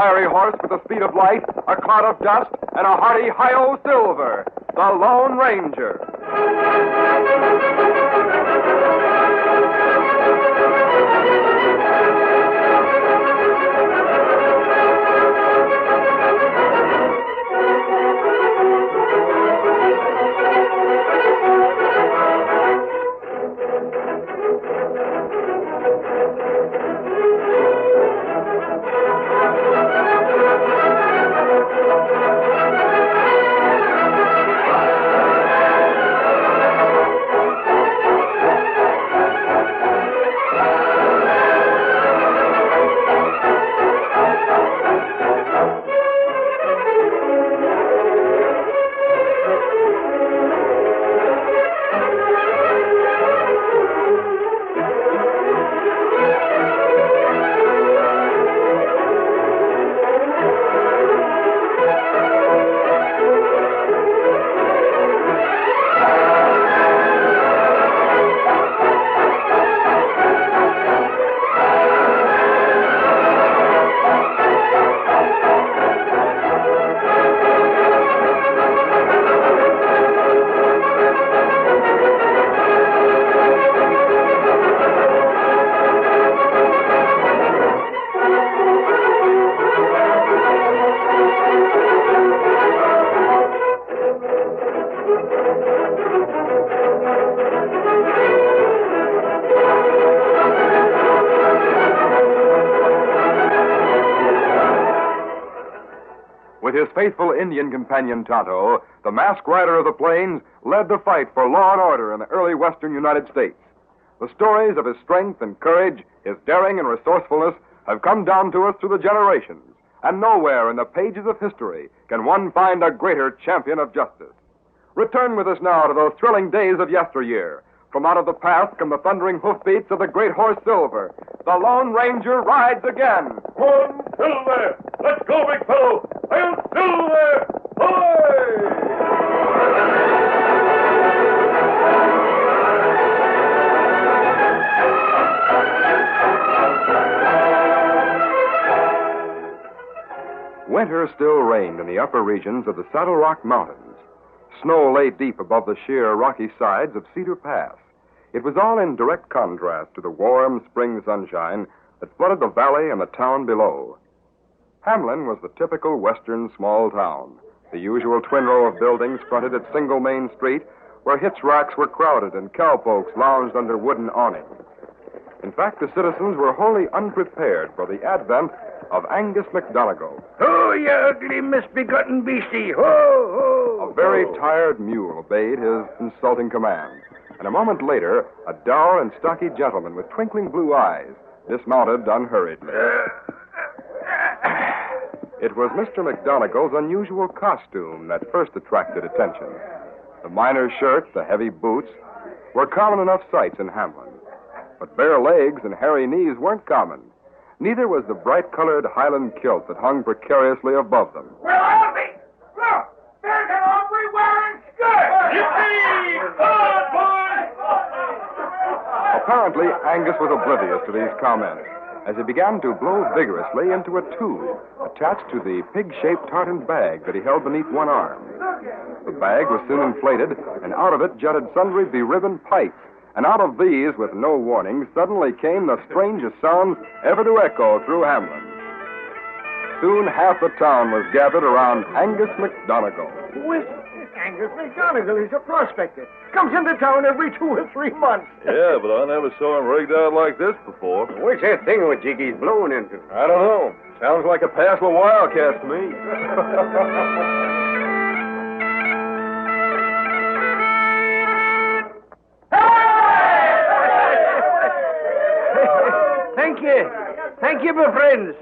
fiery horse with the speed of light, a cloud of dust, and a hearty hi-yo silver, the Lone Ranger. With his faithful Indian companion Tonto, the masked rider of the plains led the fight for law and order in the early western United States. The stories of his strength and courage, his daring and resourcefulness, have come down to us through the generations, and nowhere in the pages of history can one find a greater champion of justice. Return with us now to those thrilling days of yesteryear. From out of the past come the thundering hoofbeats of the great horse Silver. The Lone Ranger rides again. One, Silver! Let's go, big fellow! Hail Silver! Hoy! Winter still reigned in the upper regions of the Saddle Rock Mountains. Snow lay deep above the sheer rocky sides of Cedar Pass. It was all in direct contrast to the warm spring sunshine that flooded the valley and the town below. Hamlin was the typical western small town. The usual twin row of buildings fronted its single main street, where hitch racks were crowded and cowpokes lounged under wooden awnings. In fact, the citizens were wholly unprepared for the advent of Angus McDonegal. Oh, you ugly, misbegotten beastie! Ho, ho! A very tired mule obeyed his insulting command, and a moment later, a dour and stocky gentleman with twinkling blue eyes dismounted unhurriedly. It was Mr. McDonegal's unusual costume that first attracted attention. The miner's shirt, the heavy boots, were common enough sights in Hamlin. But bare legs and hairy knees weren't common. Neither was the bright-colored Highland kilt that hung precariously above them. Well, I'll be! Look! There's an hombre wearing skirts! Yippee! Come on, boys! Apparently, Angus was oblivious to these comments as he began to blow vigorously into a tube attached to the pig-shaped tartan bag that he held beneath one arm. The bag was soon inflated, and out of it jutted sundry beribboned pipes. And out of these, with no warning, suddenly came the strangest sounds ever to echo through Hamlin. Soon half the town was gathered around Angus McDonegal. Who is Angus McDonegal? He's a prospector. Comes into town every 2 or 3 months. Yeah, but I never saw him rigged out like this before. What's that thingamajig he's blowing into? I don't know. Sounds like a passable wildcat to me. Thank you, my friends.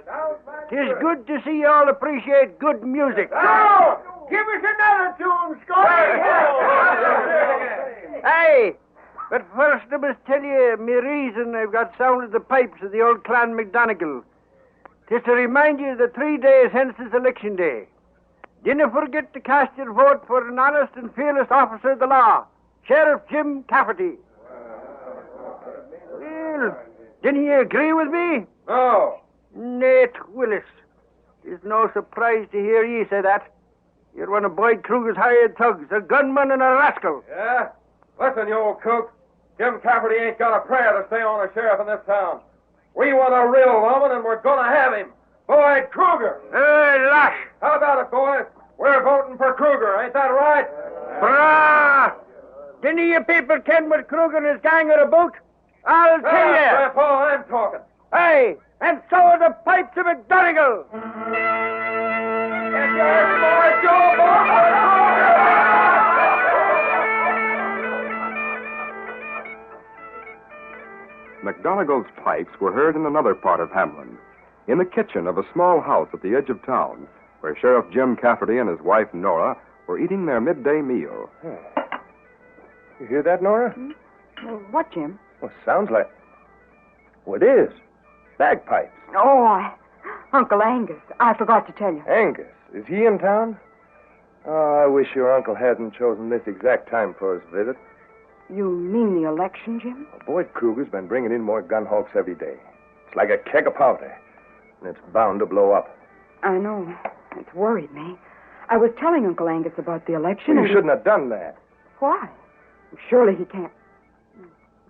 'Tis good to see you all appreciate good music. Oh! Give us another tune, Scotty! Aye, but first I must tell you me reason I've got sounded the pipes of the old clan McDonegal. 'Tis to remind you that 3 days hence is election day. Dinna forget to cast your vote for an honest and fearless officer of the law, Sheriff Jim Cafferty. Well, didn't you agree with me? No. Nate Willis. It's no surprise to hear ye say that. You're one of Boyd Kruger's hired thugs, a gunman and a rascal. Yeah? Listen, you old kook. Jim Cafferty ain't got a prayer to stay on as sheriff in this town. We want a real woman, and we're going to have him. Boyd Kruger. Hey, Lash. How about it, boys? We're voting for Kruger. Ain't that right? Brah! Didn't you people ken what Kruger and his gang are about? I'll tell you. Grandpa, I'm talking. Hey, and so are the pipes of McDonigal. Get yours, boy, Joe, McDonigal's pipes were heard in another part of Hamlin, in the kitchen of a small house at the edge of town, where Sheriff Jim Cafferty and his wife, Nora, were eating their midday meal. You hear that, Nora? Well, what, Jim? Well, sounds like... Well, it is. Bagpipes. Oh, Uncle Angus. I forgot to tell you. Angus, is he in town? Oh, I wish your uncle hadn't chosen this exact time for his visit. You mean the election, Jim? Well, Boyd Kruger's been bringing in more gun hawks every day. It's like a keg of powder, and it's bound to blow up. I know. It's worried me. I was telling Uncle Angus about the election. Well, you shouldn't have done that. Why? Surely he can't.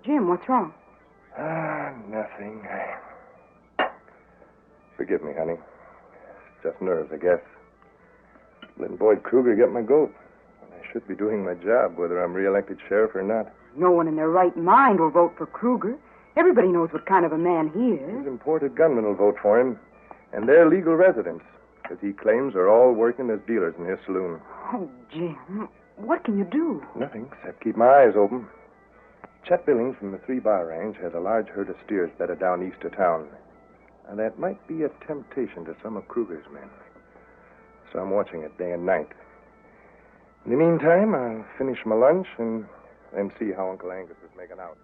Jim, what's wrong? Nothing. Forgive me, honey. It's just nerves, I guess. Letting Boyd Kruger get my goat. I should be doing my job, whether I'm reelected sheriff or not. No one in their right mind will vote for Kruger. Everybody knows what kind of a man he is. His imported gunmen will vote for him, and they're legal residents, because he claims are all working as dealers in his saloon. Oh, Jim, what can you do? Nothing, except keep my eyes open. Chet Billings from the 3-Bar Range has a large herd of steers bedded down east of town. And that might be a temptation to some of Kruger's men. So I'm watching it day and night. In the meantime, I'll finish my lunch and then see how Uncle Angus is making out.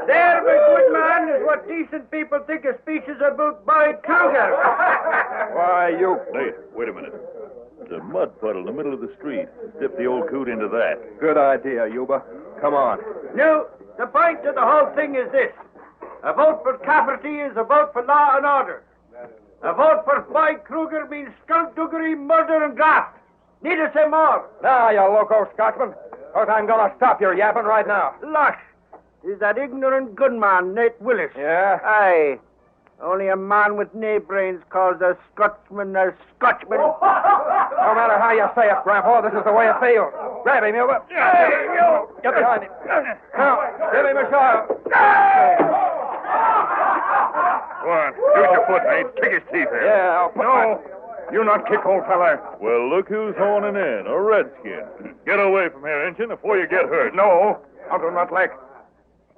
There, my good man, is what decent people think a speech is about Boyd Kruger. Why, you... Wait a minute. There's a mud puddle in the middle of the street. Dip the old coot into that. Good idea, Yuba. Come on. No, the point of the whole thing is this. A vote for Cafferty is a vote for law and order. A vote for Boyd Kruger means skullduggery, murder, and graft. Need to say more. Now, you loco Scotchman. Because I'm going to stop your yapping right now. Lush, is that ignorant gunman, Nate Willis? Yeah? Aye. Only a man with nae brains calls a Scotsman a Scotchman. No matter how you say it, Grandpa, this is the way it feels. Grab him, Yuba. Hey, you! Get behind him. Now, give him a shot. Go on. Use your foot, mate. Kick his teeth in. Yeah, I'll put No. You not kick, old fella. Well, look who's honing in. A redskin. Get away from here, Injun, before you get hurt. No, Uncle Nutleg.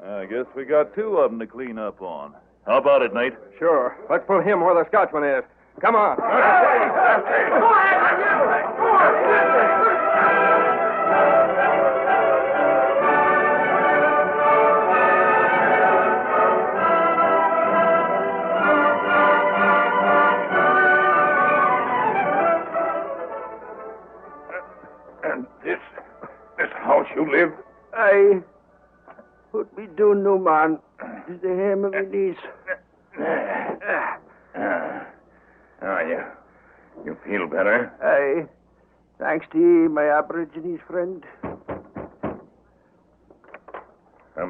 I guess we got two of them to clean up on. How about it, Nate? Sure. Let's put him where the Scotchman is. Come on. And this house you live? Aye. What me do, no man, is the hem of my knees. You feel better? Aye. Thanks to ye, my Aborigines friend.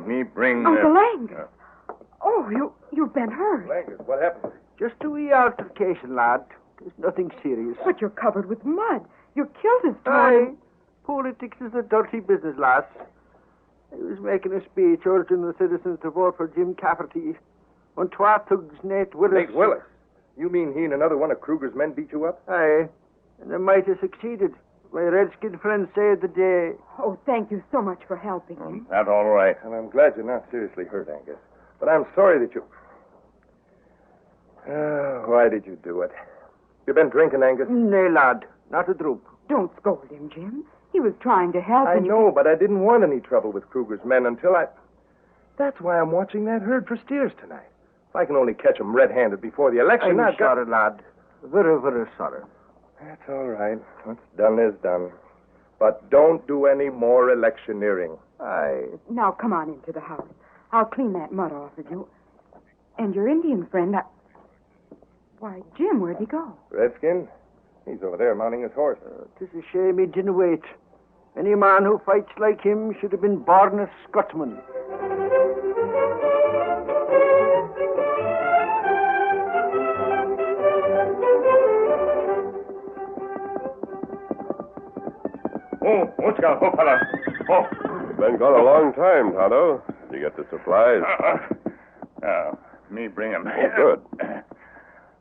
Me bring... Uncle Angus. Oh, you've been hurt. Angus, what happened? Just a wee altercation, lad. There's nothing serious. But you're covered with mud. Your kilt is Aye. torn. Politics is a dirty business, lass. I was making a speech urging the citizens to vote for Jim Cafferty. When twa thugs Nate Willis... Nate Willis? You mean he and another one of Kruger's men beat you up? Aye. And they might have succeeded. My redskin friend said the day. Oh, thank you so much for helping me. That's all right. And I'm glad you're not seriously hurt, Angus. But I'm sorry that you... why did you do it? You been drinking, Angus? Nay, lad. Not a drop. Don't scold him, Jim. He was trying to help. I and know, but I didn't want any trouble with Kruger's men until I... That's why I'm watching that herd for steers tonight. If I can only catch 'em red-handed before the election, I'm I've got... sorry, lad. Very, very sorry. That's all right. What's done is done. But don't do any more electioneering. Now, come on into the house. I'll clean that mud off of you. And your Indian friend, Why, Jim, where'd he go? Redskin? He's over there mounting his horse. 'Tis a shame he didn't wait. Any man who fights like him should have been born a Scotsman. What's got up, fella? Oh. Been gone a long time, Tonto. Did you get the supplies? Me bring 'em. Oh, good.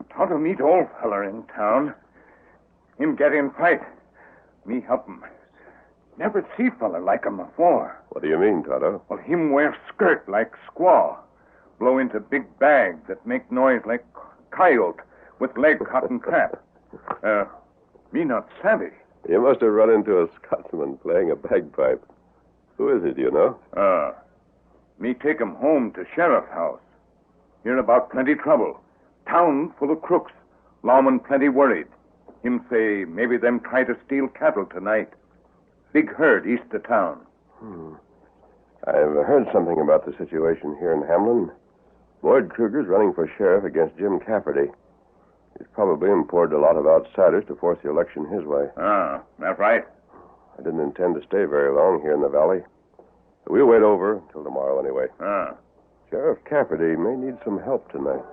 Tonto meet old feller in town. Him get in fight. Me help him. Never see fella like him before. What do you mean, Tonto? Well, him wear skirt like squaw. Blow into big bag that make noise like coyote with leg cotton cap. Me not savvy. You must have run into a Scotsman playing a bagpipe. Who is he, do you know? Me take him home to sheriff's house. Hear about plenty trouble. Town full of crooks. Lawman plenty worried. Him say maybe them try to steal cattle tonight. Big herd east of town. I've heard something about the situation here in Hamlin. Boyd Kruger's running for sheriff against Jim Cafferty. He's probably imported a lot of outsiders to force the election his way. That's right. I didn't intend to stay very long here in the valley. But we'll wait over until tomorrow anyway. Sheriff Cafferty may need some help tonight.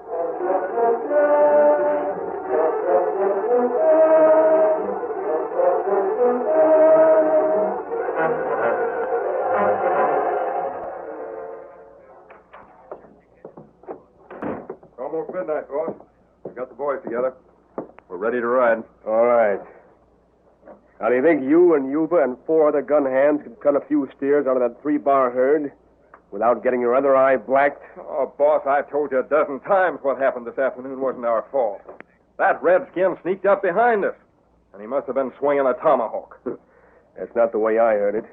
Almost midnight, boss. We got the boys together. We're ready to ride. All right. Now, do you think you and Yuba and 4 other gun hands could cut a few steers out of that 3-bar herd without getting your other eye blacked? Oh, boss, I've told you a dozen times what happened this afternoon wasn't our fault. That redskin sneaked up behind us, and he must have been swinging a tomahawk. That's not the way I heard it.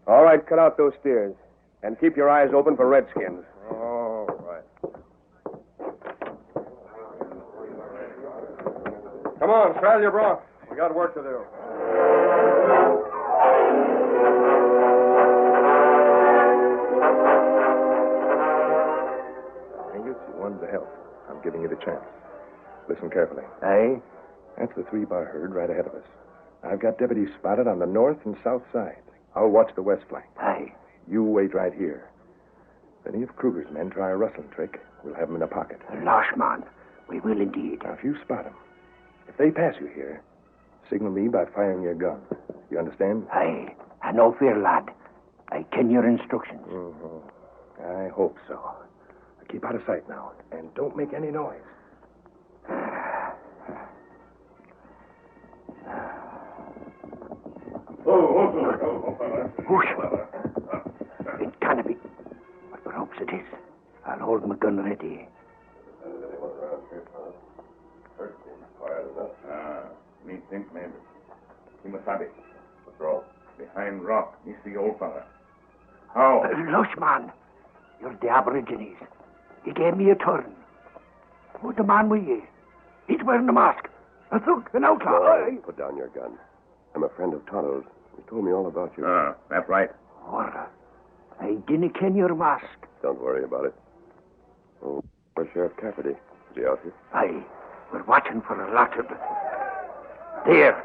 All right, cut out those steers. And keep your eyes open for redskins. All right. Come on, straddle your broncs. We got work to do. Angus, you wanted to help. I'm giving you the chance. Listen carefully. Aye? That's the 3-bar herd right ahead of us. I've got deputies spotted on the north and south side. I'll watch the west flank. Aye. You wait right here. If any of Kruger's men try a rustling trick, we'll have them in a pocket. Losh, man. We will indeed. Now, if you spot them, if they pass you here, signal me by firing your gun. You understand? Aye. No fear, lad. I ken your instructions. Mm-hmm. I hope so. Keep out of sight now, and don't make any noise. Whoosh. It can't be. But perhaps it is. I'll hold my gun ready. Me think maybe. He must have it. What's behind rock. He's the old fella. How? Lush, man. You're the Aborigines. He gave me a turn. Who's the man with you? He's wearing a mask. A thug, an outlaw. Put down your gun. I'm a friend of Tonto's. He told me all about you. That's right. Ora, I didn't ken your mask. Don't worry about it. Oh, where's Sheriff Cafferty? Is he out here? Aye, we're watching for a lot of... There.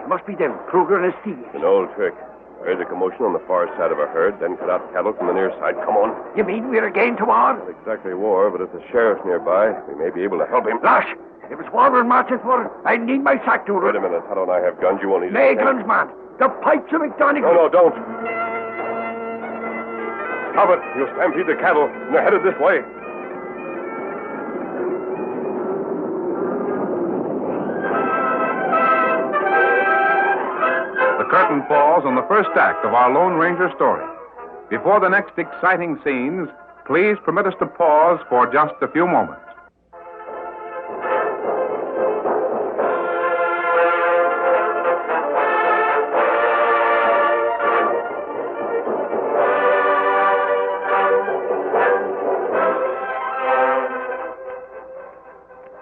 It must be them, Kruger and his thieves. An old trick. Raise a commotion on the far side of a herd, then cut out cattle from the near side. Come on. You mean we're again to war? Not exactly war, but if the sheriff's nearby, we may be able to help him. Lash, if it's war we're marching for, I need my sack to Wait a minute. Tonto and I have guns. You won't need Nay, guns, man. The pipes of McDonagh. No, don't. Stop it. You'll stampede the cattle, and they're headed this way. The curtain falls on the first act of our Lone Ranger story. Before the next exciting scenes, please permit us to pause for just a few moments.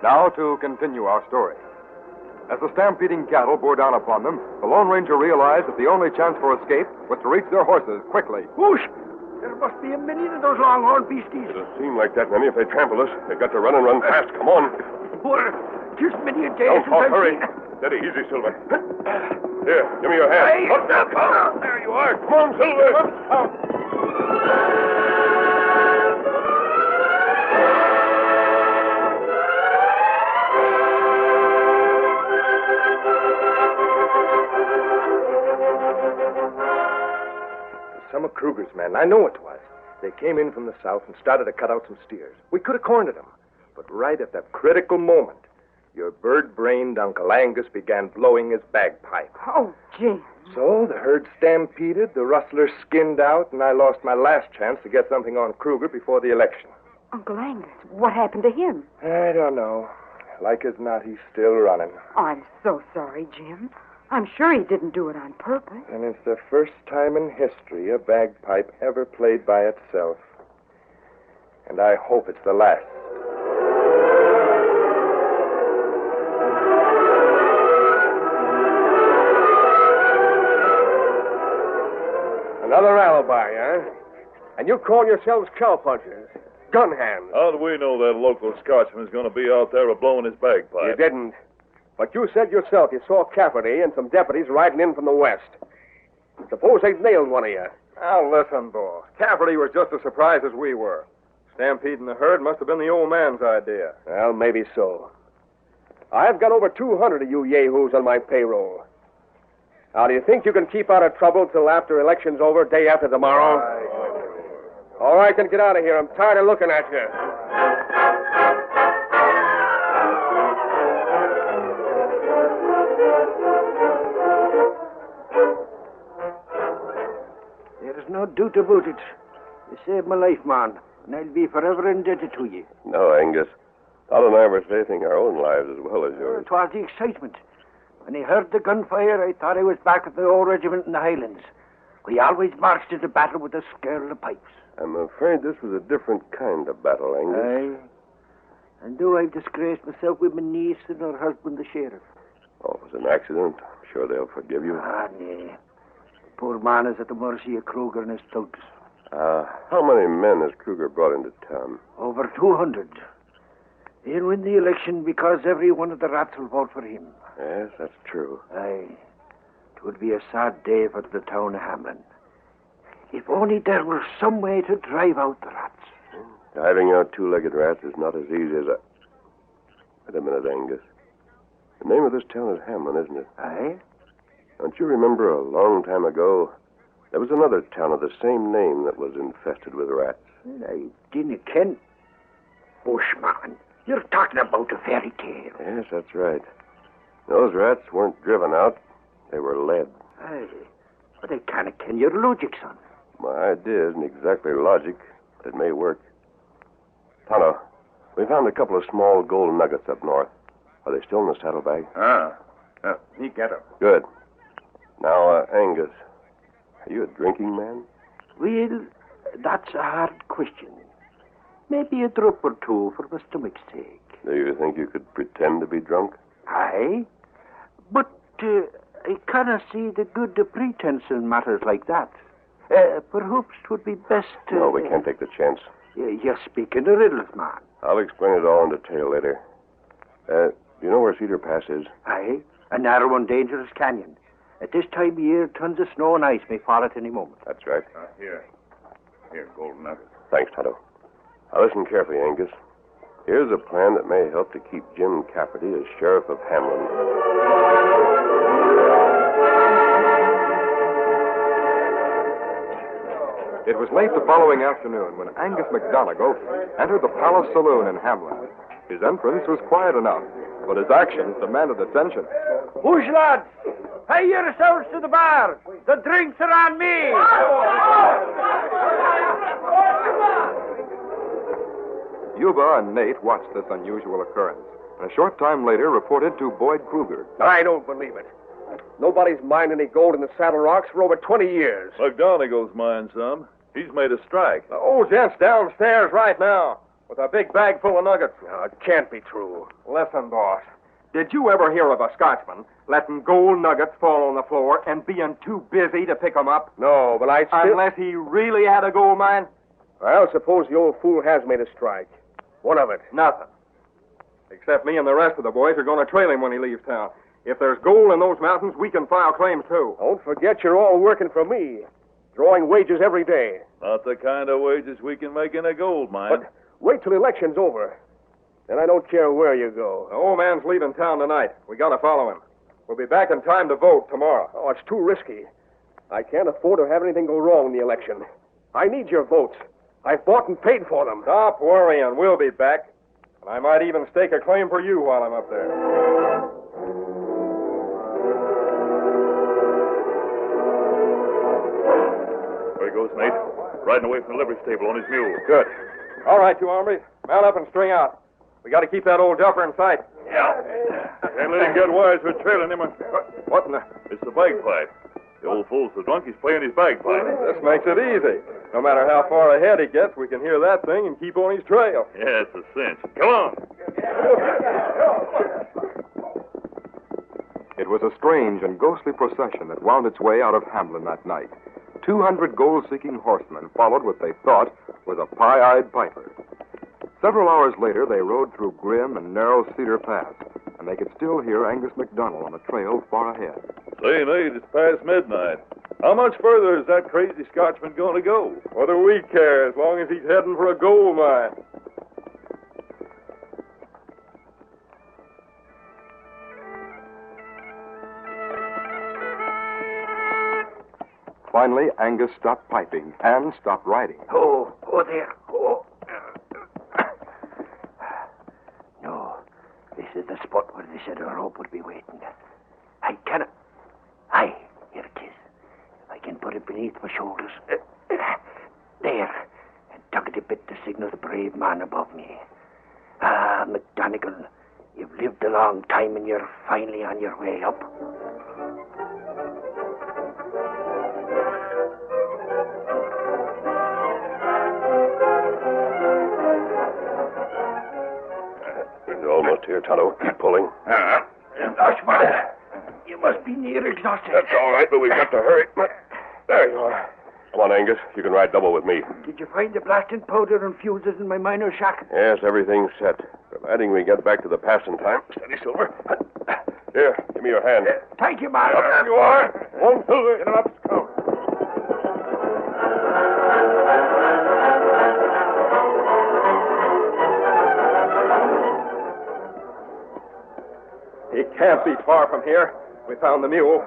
Now to continue our story. As the stampeding cattle bore down upon them, the Lone Ranger realized that the only chance for escape was to reach their horses quickly. Whoosh! There must be a million of those longhorn beasties. It'll seem like that many if they trample us. They've got to run and run fast. Come on. Poor, just many a day Don't since talk. I've Hurry. seen- Steady. Easy, Silver. Here, give me your hand. Hey, Up, up, up. There you are. Come on, Silver. Up. Some of Kruger's men. I know it was. They came in from the south and started to cut out some steers. We could have cornered them. But right at that critical moment, your bird-brained Uncle Angus began blowing his bagpipe. Oh, Jim. So the herd stampeded, the rustlers skinned out, and I lost my last chance to get something on Kruger before the election. Uncle Angus, what happened to him? I don't know. Like as not, he's still running. Oh, I'm so sorry, Jim. I'm sure he didn't do it on purpose. And it's the first time in history a bagpipe ever played by itself. And I hope it's the last. Another alibi, huh? And you call yourselves cowpunchers, gun hands. How do we know that local Scotchman's going to be out there blowing his bagpipe? You didn't. But you said yourself you saw Cafferty and some deputies riding in from the west. Suppose they'd nailed one of you. Now, listen, Bo. Cafferty was just as surprised as we were. Stampeding the herd must have been the old man's idea. Well, maybe so. I've got over 200 of you yahoos on my payroll. Now, do you think you can keep out of trouble till after election's over, day after tomorrow? All right, then get out of here. I'm tired of looking at you. There's no doubt about it. You saved my life, man, and I'll be forever indebted to you. No, Angus. Todd and I were saving our own lives as well as yours. It was the excitement. When I heard the gunfire, I thought I was back at the old regiment in the Highlands. We always marched into battle with the scare of the pipes. I'm afraid this was a different kind of battle, Angus. Aye. And though I've disgraced myself with my niece and her husband, the sheriff. Oh, it was an accident. I'm sure they'll forgive you. Ah, nay. The poor man is at the mercy of Kruger and his thugs. How many men has Kruger brought into town? Over 200. He'll win the election because every one of the rats will vote for him. Yes, that's true. Aye. It would be a sad day for the town of Hamlin. If only there were some way to drive out the rats. Driving out two-legged rats is not as easy as a... Wait a minute, Angus. The name of this town is Hamlin, isn't it? Aye? Don't you remember a long time ago, there was another town of the same name that was infested with rats? I didn't ken. Bushman, you're talking about a fairy tale. Yes, that's right. Those rats weren't driven out. They were led. Aye. But I can't ken your logic, son. My idea isn't exactly logic, but it may work. Tonto, we found a couple of small gold nuggets up north. Are they still in the saddlebag? Me get 'em. Good. Now, Angus, are you a drinking man? Well, that's a hard question. Maybe a drop or two for my stomach's sake. Do you think you could pretend to be drunk? Aye. But I cannot see the good of pretense in matters like that. Perhaps it would be best to... No, we can't take the chance. You're speaking in riddles, man. I'll explain it all in detail later. Do you know where Cedar Pass is? Aye. A narrow and dangerous canyon. At this time of year, tons of snow and ice may fall at any moment. That's right. Here, gold nugget. Thanks, Tonto. Now listen carefully, Angus. Here's a plan that may help to keep Jim Cafferty as sheriff of Hamlin. It was late the following afternoon when Angus McDonegal entered the Palace Saloon in Hamlin. His entrance was quiet enough, but his actions demanded attention. Whoosh, lads! Pay yourselves to the bar. The drinks are on me. Yuba and Nate watched this unusual occurrence, and a short time later reported to Boyd Kruger. I don't believe it. Nobody's mined any gold in the Saddle Rocks for over 20 years. McDonegal's mined some. He's made a strike. The old gent's downstairs right now with a big bag full of nuggets. No, it can't be true. Listen, boss. Did you ever hear of a Scotchman letting gold nuggets fall on the floor and being too busy to pick 'em up? No, but I still... Unless he really had a gold mine? Well, suppose the old fool has made a strike. What of it? Nothing. Except me and the rest of the boys are going to trail him when he leaves town. If there's gold in those mountains, we can file claims, too. Don't forget you're all working for me. Drawing wages every day. Not the kind of wages we can make in a gold mine. But wait till the election's over. Then I don't care where you go. The old man's leaving town tonight. We got to follow him. We'll be back in time to vote tomorrow. Oh, it's too risky. I can't afford to have anything go wrong in the election. I need your votes. I've bought and paid for them. Stop worrying. We'll be back. And I might even stake a claim for you while I'm up there. There he goes, Nate. Riding away from the livery stable on his mule. Good. All right, you hombres. Mount up and string out. We got to keep that old duffer in sight. Yeah. Can't let him get wise. We're trailing him. What in the... It's the bagpipe. The old fool's so drunk he's playing his bagpipe. This makes it easy. No matter how far ahead he gets, we can hear that thing and keep on his trail. Yeah, it's a cinch. Come on. It was a strange and ghostly procession that wound its way out of Hamlin that night. 200 gold-seeking horsemen followed what they thought was a pie-eyed piper. Several hours later, they rode through grim and narrow Cedar Pass, and they could still hear Angus MacDonald on the trail far ahead. Say, Nate, it's past midnight. How much further is that crazy Scotchman going to go? What do we care, as long as he's heading for a gold mine? Finally, Angus stopped piping and stopped riding. Oh, there. Oh. No, this is the spot where they said our rope would be waiting. I cannot... Aye, here it is. If I can put it beneath my shoulders. There. And tug it a bit to signal the brave man above me. Ah, McDonagall, you've lived a long time and you're finally on your way up. Almost here, Tonto. Keep pulling. Ashman, you must be near exhausted. That's all right, but we've got to hurry. There you are. Come on, Angus. You can ride double with me. Did you find the blasting powder and fuses in my miner's shack? Yes, everything's set. Providing we get back to the pass in time. Steady, Silver. Here, give me your hand. Thank you, man. Up you are. One, Silver. Get him up, Scout. He can't be far from here. We found the mule.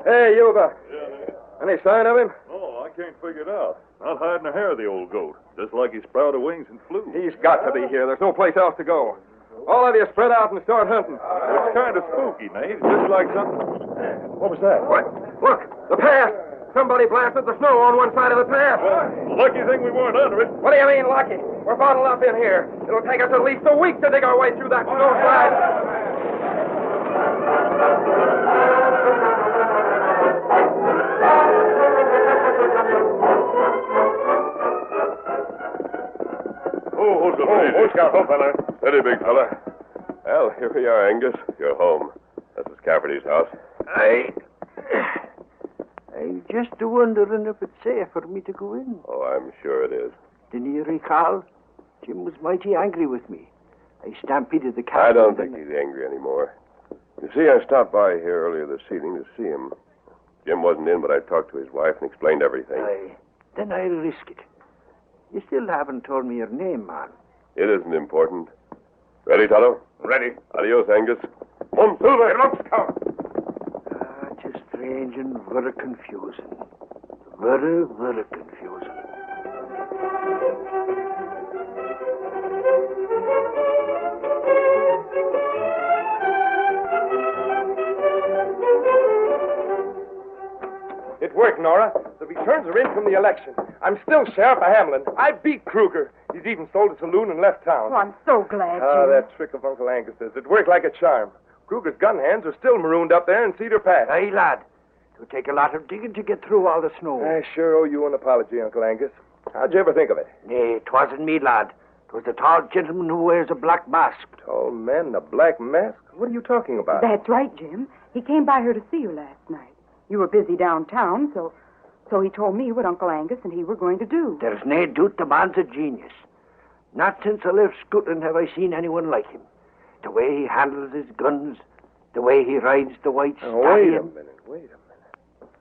Hey, Yuba. Yeah, Nate. Any sign of him? Oh, I can't figure it out. Not hiding a hair of the old goat. Just like he sprouted wings and flew. He's got to be here. There's no place else to go. All of you spread out and start hunting. It's kind of spooky, Nate. Just like something... What was that? What? Look, the pass. Somebody blasted the snow on one side of the pass. Lucky thing we weren't under it. What do you mean, lucky? We're bottled up in here. It'll take us at least a week to dig our way through that snow slide. Scout, fella. Steady, big fella. Well, here we are, Angus. You're home. This is Cafferty's house. I'm just wondering if it's safe for me to go in. Oh, I'm sure it is. Didn't you recall? Jim was mighty angry with me. I stampeded the cattle. I don't think he's angry anymore. You see, I stopped by here earlier this evening to see him. Jim wasn't in, but I talked to his wife and explained everything. Then I'll risk it. You still haven't told me your name, man. It isn't important. Ready, Tonto? Ready. Adios, Angus. One, Silver. Get up, Scout. It's strange and very confusing. Very, very confusing. It worked, Nora. The returns are in from the election. I'm still sheriff of Hamlin. I beat Kruger. He's even sold a saloon and left town. Oh, I'm so glad, Ah, Jim. that trick of Uncle Angus's. It worked like a charm. Kruger's gun hands are still marooned up there in Cedar Pass. Aye, lad. It'll take a lot of digging to get through all the snow. I sure owe you an apology, Uncle Angus. How'd you ever think of it? Nay, 'twasn't me, lad. It was the tall gentleman who wears a black mask. Tall man in a black mask? What are you talking about? That's right, Jim. He came by here to see you last night. You were busy downtown, so he told me what Uncle Angus and he were going to do. There's nae doubt the man's a genius. Not since I left Scotland have I seen anyone like him. The way he handles his guns, the way he rides the white stallion. Wait a minute.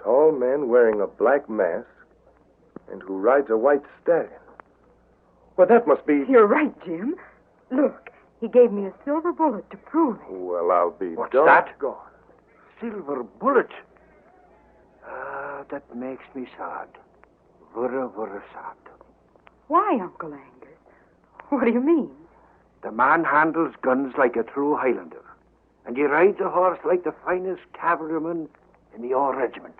Tall man wearing a black mask and who rides a white stallion. Well, that must be... You're right, Jim. Look, he gave me a silver bullet to prove it. Well, I'll be What's darned. that? Silver bullet. Ah, that makes me sad. Vurra, vurra sad. Why, Uncle Angus? What do you mean? The man handles guns like a true Highlander. And he rides a horse like the finest cavalryman in the old regiment.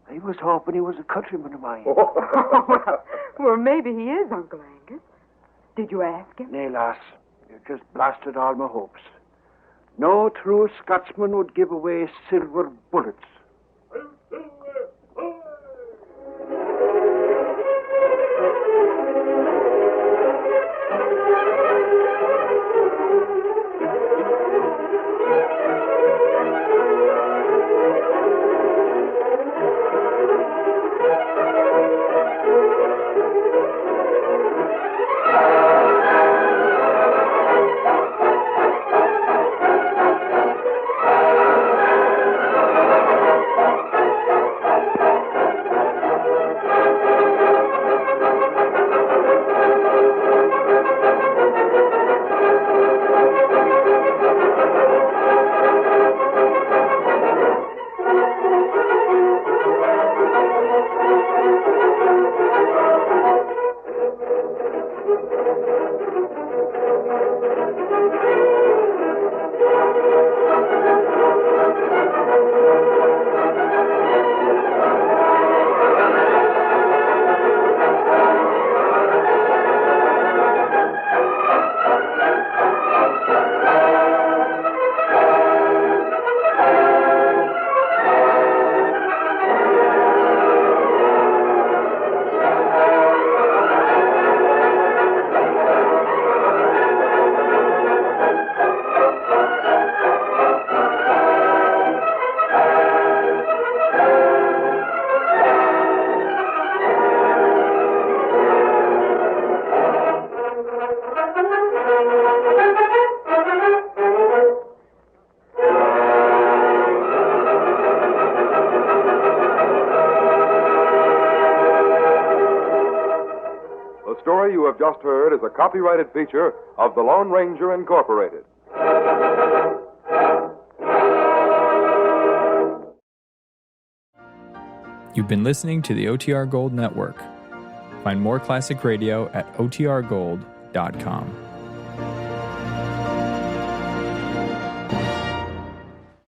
I was hoping he was a countryman of mine. Well, maybe he is, Uncle Angus. Did you ask him? Nay, lass. You just blasted all my hopes. No true Scotsman would give away silver bullets. The story you have just heard is a copyrighted feature of the Lone Ranger Incorporated. You've been listening to the OTR Gold Network. Find more classic radio at otrgold.com.